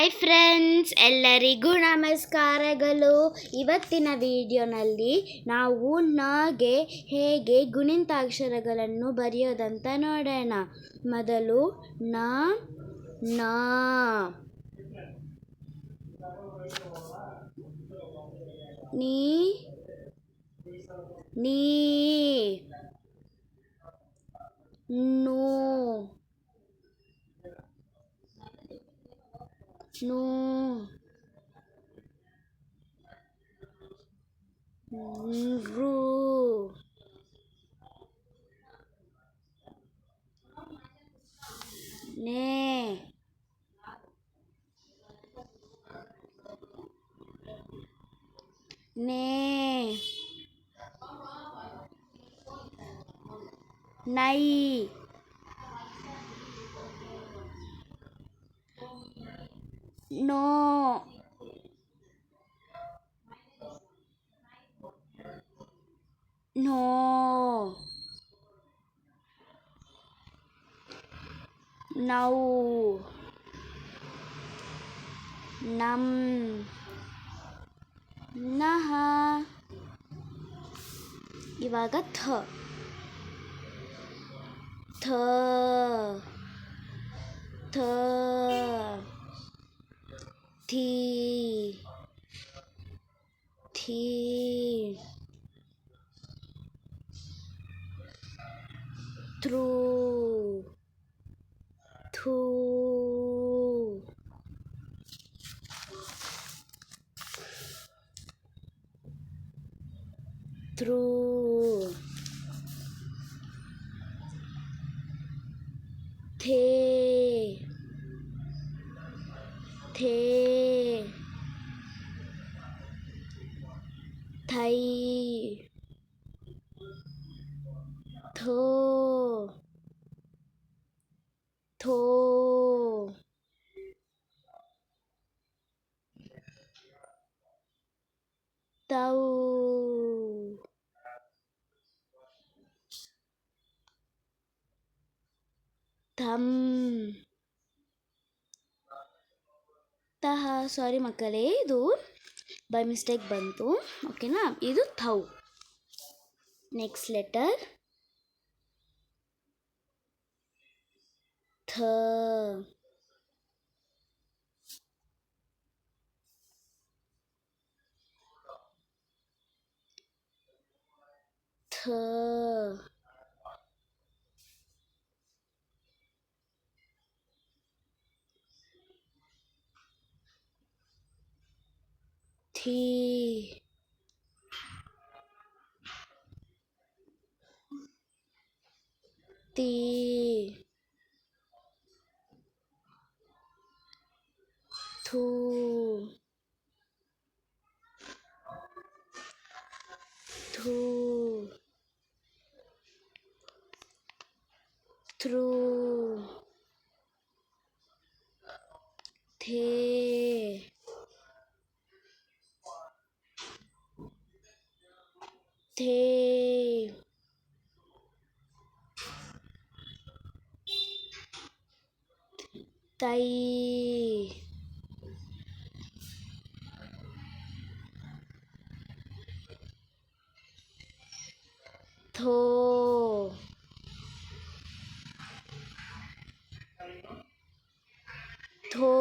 Hi friends, ಎಲ್ಲರಿಗೂ ನಮಸ್ಕಾರಗಳು. ಇವತ್ತಿನ ವಿಡಿಯೋನಲ್ಲಿ ನಾವು ನಗೆ ಹೇಗೆ ಗುಣಿತಾಕ್ಷರಗಳನ್ನು ಬರೆಯೋದಂತ ನೋಡೋಣ. ಮೊದಲು ನ ನೀ ನೂ ರು ನೇ ನೈ ನೋ ನೌ ನಂ ನಹ. ಇವಾಗ ಥ ಥೀ ಥ್ರೂ ಥೂ ಥ್ರೂ ಥೇ ಥೈ ಥೋ ಥೋ ತೌ ಥಮ್ ತಹ. ಸಾರಿ ಮಕ್ಕಳೇ, ಇದು ಬೈ ಮಿಸ್ಟೇಕ್ ಬಂತು, ಓಕೆನಾ. ಇದು ಥೌ. ನೆಕ್ಸ್ಟ್ ಲೆಟರ್ ಥ ಥೀ ತೀ ಥೂ ಥೂ ಥ್ರೂ ಥೇ ಥೇ ತೈ ಥೋ ಥೋ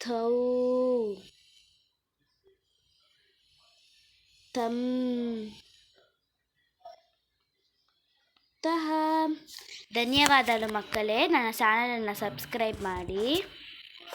ಥೌ ತಂ ತಹ. ಧನ್ಯವಾದಗಳು ಮಕ್ಕಳೇ. ನನ್ನ ಚಾನಲನ್ನು ಸಬ್ಸ್ಕ್ರೈಬ್ ಮಾಡಿ.